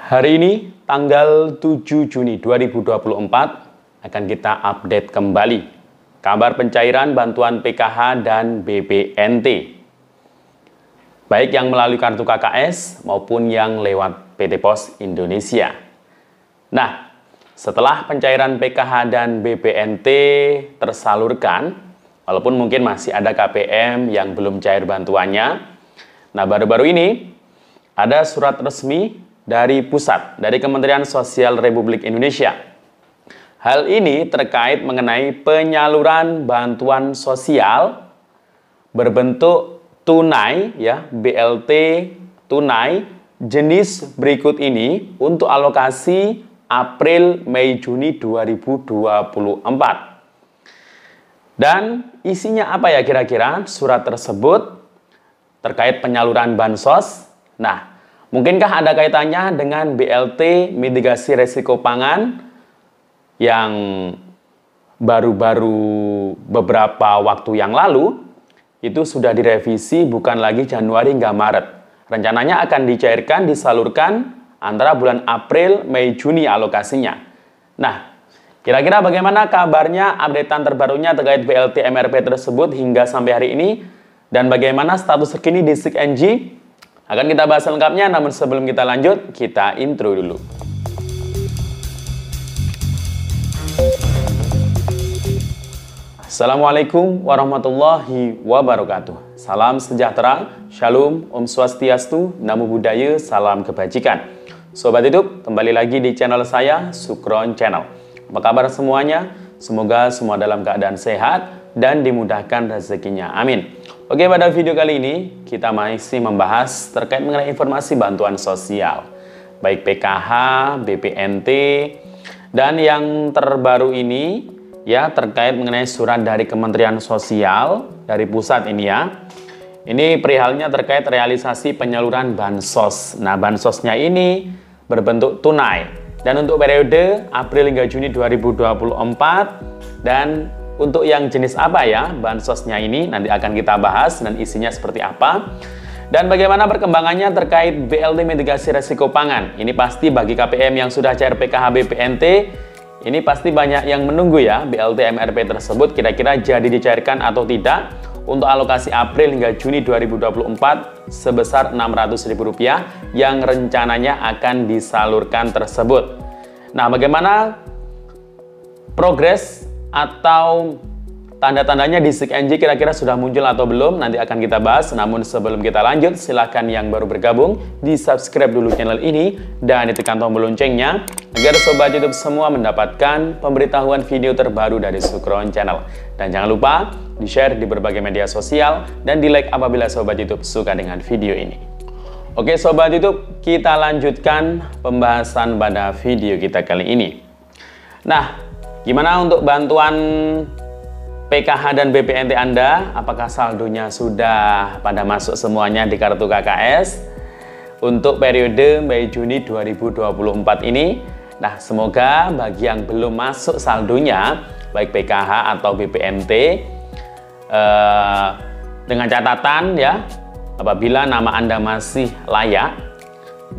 Hari ini tanggal 7 Juni 2024 akan kita update kembali kabar pencairan bantuan PKH dan BPNT. Baik yang melalui kartu KKS maupun yang lewat PT Pos Indonesia. Nah, setelah pencairan PKH dan BPNT tersalurkan, walaupun mungkin masih ada KPM yang belum cair bantuannya. Nah, baru-baru ini ada surat resmi dari pusat, dari Kementerian Sosial Republik Indonesia. Hal ini terkait mengenai penyaluran bantuan sosial berbentuk tunai, ya, BLT tunai jenis berikut ini untuk alokasi April, Mei, Juni 2024. Dan isinya apa ya kira-kira surat tersebut terkait penyaluran bansos? Nah, mungkinkah ada kaitannya dengan BLT mitigasi resiko pangan yang baru-baru beberapa waktu yang lalu itu sudah direvisi, bukan lagi Januari hingga Maret. Rencananya akan dicairkan, disalurkan antara bulan April, Mei, Juni alokasinya. Nah, kira-kira bagaimana kabarnya, updatean terbarunya terkait BLT MRP tersebut hingga sampai hari ini, dan bagaimana status terkini di SIKNJ? Akan kita bahas lengkapnya, namun sebelum kita lanjut, kita intro dulu. Assalamualaikum warahmatullahi wabarakatuh. Salam sejahtera, shalom, om swastiastu, namo buddhaya, salam kebajikan. Sobat YouTube, kembali lagi di channel saya, Sukron Channel. Apa kabar semuanya? Semoga semua dalam keadaan sehat dan dimudahkan rezekinya. Amin. Oke, pada video kali ini kita masih membahas terkait mengenai informasi bantuan sosial, baik PKH, BPNT, dan yang terbaru ini ya terkait mengenai surat dari Kementerian Sosial dari pusat ini ya. Ini perihalnya terkait realisasi penyaluran bansos. Nah, bansosnya ini berbentuk tunai dan untuk periode April hingga Juni 2024. Dan untuk yang jenis apa ya bansosnya ini nanti akan kita bahas dan isinya seperti apa. Dan bagaimana perkembangannya terkait BLT mitigasi resiko pangan. Ini pasti bagi KPM yang sudah cair PKH BPNT, ini pasti banyak yang menunggu ya BLT MRP tersebut kira-kira jadi dicairkan atau tidak untuk alokasi April hingga Juni 2024 sebesar Rp600.000 yang rencananya akan disalurkan tersebut. Nah, bagaimana progres atau tanda-tandanya di SIKNJ kira-kira sudah muncul atau belum, nanti akan kita bahas. Namun sebelum kita lanjut, silahkan yang baru bergabung di subscribe dulu channel ini dan ditekan tombol loncengnya agar sobat YouTube semua mendapatkan pemberitahuan video terbaru dari Sukron Channel. Dan jangan lupa di share di berbagai media sosial dan di like apabila sobat YouTube suka dengan video ini. Oke sobat YouTube, kita lanjutkan pembahasan pada video kita kali ini. Nah, gimana untuk bantuan PKH dan BPNT Anda? Apakah saldonya sudah pada masuk semuanya di kartu KKS untuk periode Mei-Juni 2024 ini? Nah, semoga bagi yang belum masuk saldonya, baik PKH atau BPNT, dengan catatan ya, apabila nama Anda masih layak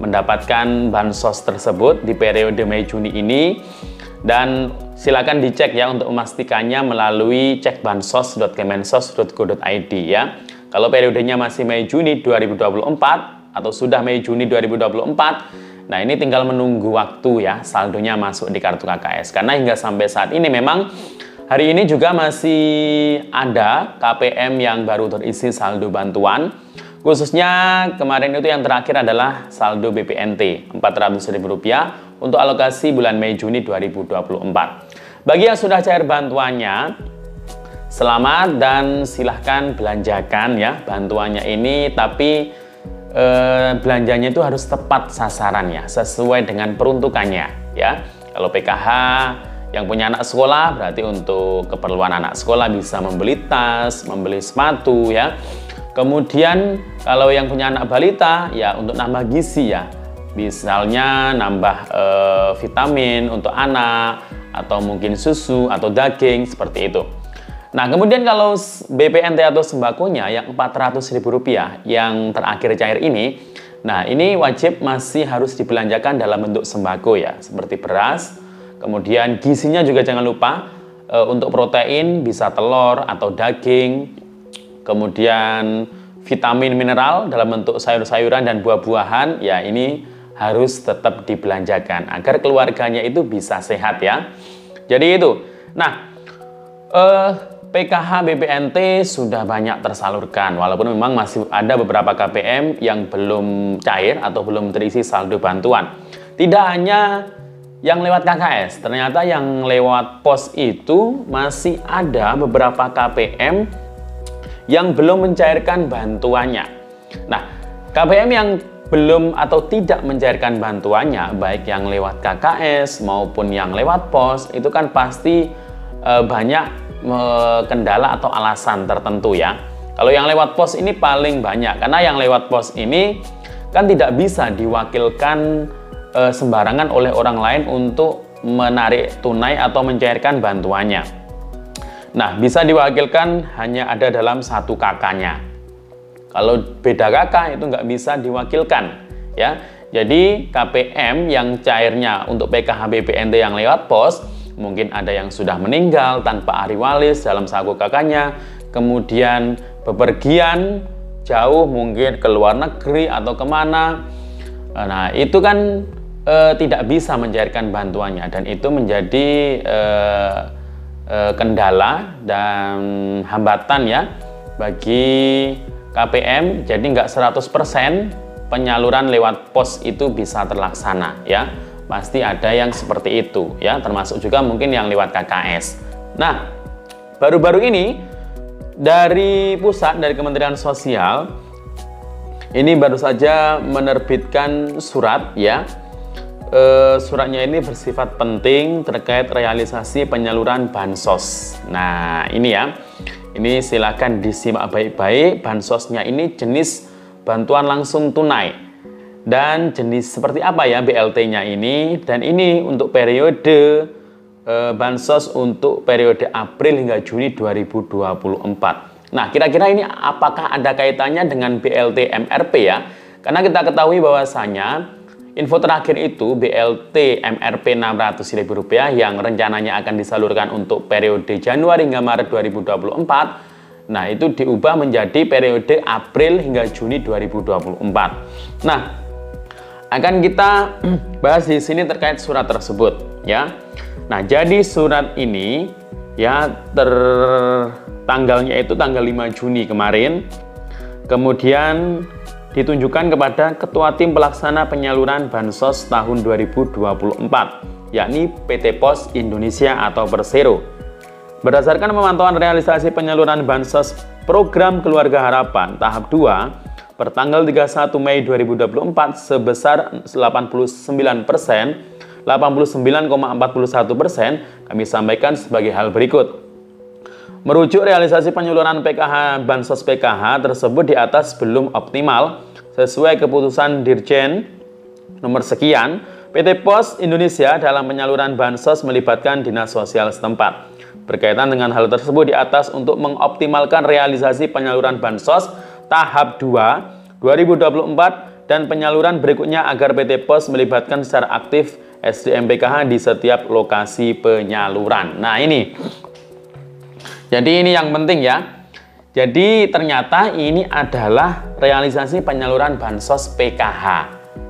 mendapatkan bansos tersebut di periode Mei-Juni ini, dan silakan dicek ya untuk memastikannya melalui cekbansos.kemensos.go.id ya. Kalau periodenya masih Mei-Juni 2024 atau sudah Mei-Juni 2024, nah ini tinggal menunggu waktu ya saldonya masuk di kartu KKS. Karena hingga sampai saat ini memang hari ini juga masih ada KPM yang baru terisi saldo bantuan. Khususnya kemarin itu yang terakhir adalah saldo BPNT Rp400.000 untuk alokasi bulan Mei-Juni 2024. Bagi yang sudah cair bantuannya, selamat dan silahkan belanjakan ya bantuannya ini. Tapi belanjanya itu harus tepat sasarannya, sesuai dengan peruntukannya ya. Kalau PKH yang punya anak sekolah berarti untuk keperluan anak sekolah bisa membeli tas, membeli sepatu ya. Kemudian kalau yang punya anak balita ya untuk nambah gizi ya, misalnya nambah vitamin untuk anak atau mungkin susu atau daging seperti itu. Nah, kemudian kalau BPNT atau sembakonya yang Rp400.000 yang terakhir cair ini, Nah, ini wajib masih harus dibelanjakan dalam bentuk sembako ya, seperti beras. Kemudian gizinya juga jangan lupa, untuk protein bisa telur atau daging. Kemudian vitamin mineral dalam bentuk sayur-sayuran dan buah-buahan, ya ini harus tetap dibelanjakan agar keluarganya itu bisa sehat ya. Jadi itu. Nah, PKH BPNT sudah banyak tersalurkan, walaupun memang masih ada beberapa KPM yang belum cair atau belum terisi saldo bantuan. Tidak hanya yang lewat KKS, ternyata yang lewat pos itu masih ada beberapa KPM yang belum mencairkan bantuannya. Nah, KPM yang belum atau tidak mencairkan bantuannya, baik yang lewat KKS maupun yang lewat pos, itu kan pasti banyak kendala atau alasan tertentu ya. Kalau yang lewat pos ini paling banyak, karena yang lewat pos ini kan tidak bisa diwakilkan sembarangan oleh orang lain untuk menarik tunai atau mencairkan bantuannya. Nah, bisa diwakilkan hanya ada dalam satu kakaknya. Kalau beda kakak itu nggak bisa diwakilkan ya. Jadi KPM yang cairnya untuk PKH BPNT yang lewat pos, mungkin ada yang sudah meninggal tanpa ahli waris dalam saku kakaknya, kemudian bepergian jauh mungkin ke luar negeri atau kemana. Nah, itu kan tidak bisa mencairkan bantuannya, dan itu menjadi kendala dan hambatan ya bagi KPM. Jadi nggak 100% penyaluran lewat pos itu bisa terlaksana ya. Pasti ada yang seperti itu ya, termasuk juga mungkin yang lewat KKS. Nah, baru-baru ini dari pusat, dari Kementerian Sosial ini baru saja menerbitkan surat ya. Suratnya ini bersifat penting terkait realisasi penyaluran bansos. Nah, ini ya. Ini silakan disimak baik-baik. Bansosnya ini jenis bantuan langsung tunai. Dan jenis seperti apa ya BLT-nya ini, dan ini untuk periode bansos untuk periode April hingga Juni 2024. Nah, kira-kira ini apakah ada kaitannya dengan BLT MRP ya? Karena kita ketahui bahwasanya info terakhir itu BLT MRP Rp600.000 yang rencananya akan disalurkan untuk periode Januari hingga Maret 2024. Nah, itu diubah menjadi periode April hingga Juni 2024. Nah, akan kita bahas di sini terkait surat tersebut ya. Nah, jadi surat ini ya tanggalnya itu tanggal 5 Juni kemarin. Kemudian ditunjukkan kepada Ketua Tim Pelaksana Penyaluran Bansos tahun 2024, yakni PT Pos Indonesia atau Persero. Berdasarkan pemantauan realisasi penyaluran bansos Program Keluarga Harapan tahap 2 pertanggal 31 Mei 2024 sebesar 89%, 89,41%, kami sampaikan sebagai hal berikut. Merujuk realisasi penyaluran PKH bansos PKH tersebut di atas belum optimal sesuai keputusan Dirjen nomor sekian. PT Pos Indonesia dalam penyaluran bansos melibatkan dinas sosial setempat. Berkaitan dengan hal tersebut di atas untuk mengoptimalkan realisasi penyaluran bansos tahap 2 2024 dan penyaluran berikutnya agar PT Pos melibatkan secara aktif SDM PKH di setiap lokasi penyaluran. Nah, ini. Jadi ini yang penting ya. Jadi ternyata ini adalah realisasi penyaluran bansos PKH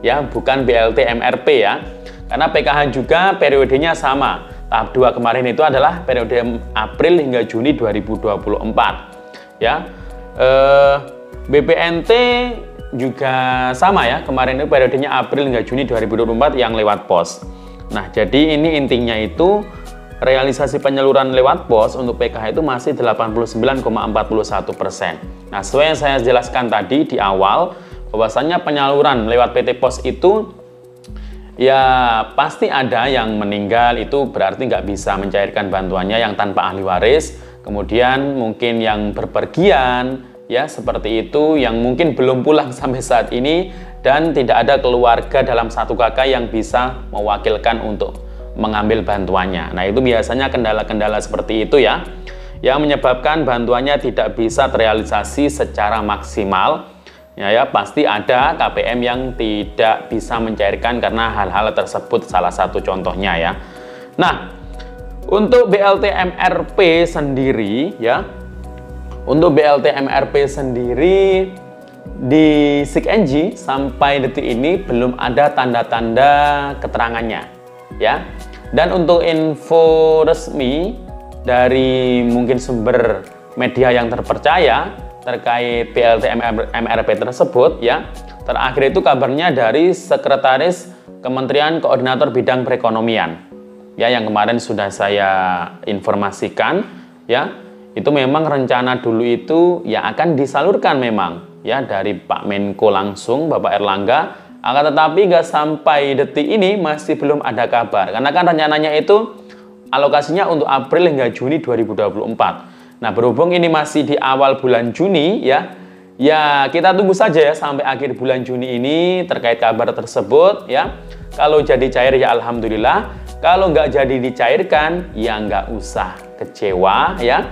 ya, bukan BLT MRP ya. Karena PKH juga periodenya sama. Tahap 2 kemarin itu adalah periode April hingga Juni 2024 ya. BPNT juga sama ya, kemarin itu periodenya April hingga Juni 2024 yang lewat pos. Nah, jadi ini intinya itu realisasi penyaluran lewat pos untuk PKH itu masih 89,41%. Nah, sesuai yang saya jelaskan tadi di awal, bahwasanya penyaluran lewat PT Pos itu ya pasti ada yang meninggal, itu berarti nggak bisa mencairkan bantuannya yang tanpa ahli waris. Kemudian mungkin yang berpergian ya seperti itu, yang mungkin belum pulang sampai saat ini, dan tidak ada keluarga dalam satu kakak yang bisa mewakilkan untuk mengambil bantuannya. Nah, itu biasanya kendala-kendala seperti itu ya, yang menyebabkan bantuannya tidak bisa terrealisasi secara maksimal ya pasti ada KPM yang tidak bisa mencairkan karena hal-hal tersebut, salah satu contohnya ya. Nah, untuk BLT MRP sendiri ya, untuk BLT MRP sendiri di SIKNJ sampai detik ini belum ada tanda-tanda keterangannya ya. Dan untuk info resmi dari mungkin sumber media yang terpercaya terkait BLT MRP tersebut ya, terakhir itu kabarnya dari Sekretaris Kementerian Koordinator Bidang Perekonomian ya, yang kemarin sudah saya informasikan ya, itu memang rencana dulu itu ya akan disalurkan memang ya dari Pak Menko langsung, Bapak Erlangga. Akan tetapi nggak sampai detik ini masih belum ada kabar. Karena kan rencananya itu alokasinya untuk April hingga Juni 2024. Nah, berhubung ini masih di awal bulan Juni ya, ya kita tunggu saja ya sampai akhir bulan Juni ini terkait kabar tersebut ya. Kalau jadi cair ya alhamdulillah. Kalau nggak jadi dicairkan ya nggak usah kecewa ya.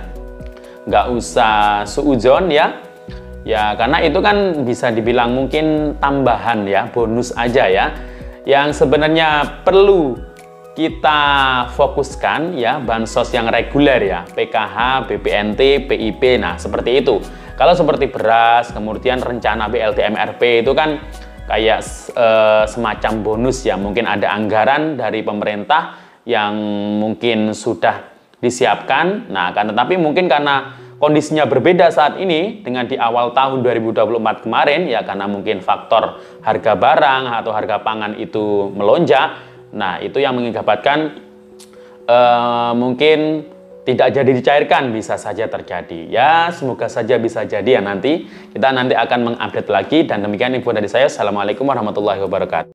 Nggak usah suudzon ya. Ya, karena itu kan bisa dibilang mungkin tambahan ya, bonus aja ya. Yang sebenarnya perlu kita fokuskan ya, bansos yang reguler ya, PKH, BPNT, PIP, nah seperti itu. Kalau seperti beras, kemudian rencana BLT MRP itu kan kayak semacam bonus ya, mungkin ada anggaran dari pemerintah yang mungkin sudah disiapkan. Nah, kan tetapi mungkin karena kondisinya berbeda saat ini dengan di awal tahun 2024 kemarin ya, karena mungkin faktor harga barang atau harga pangan itu melonjak. Nah, itu yang mengakibatkan mungkin tidak jadi dicairkan, bisa saja terjadi. Ya, semoga saja bisa jadi ya nanti. Kita nanti akan mengupdate lagi, dan demikian info dari saya. Assalamualaikum warahmatullahi wabarakatuh.